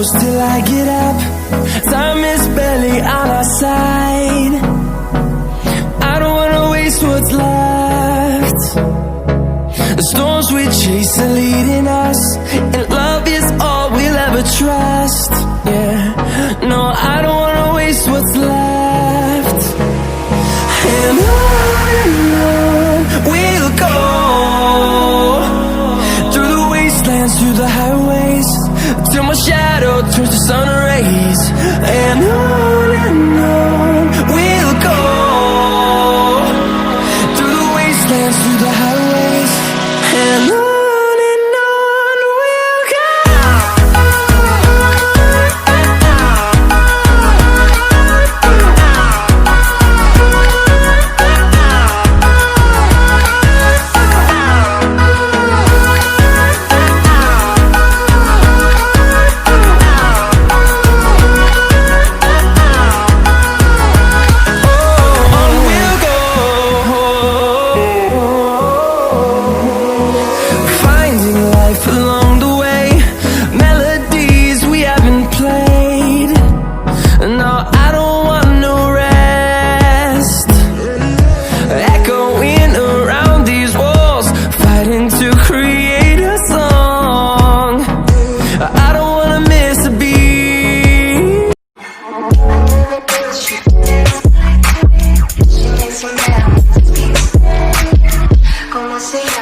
close till I get up. Time is barely on our side. I don't wanna waste what's left. The storms we chase are leading us, and love is all we'll ever trust. Yeah, no, I don't wanna waste what's left. And on we'll go, through the wastelands, through the highways, till my shadow turns to sun rays. And on we'll go, through the wastelands, through the highways, and on we'll go. ¿Cómo se llama?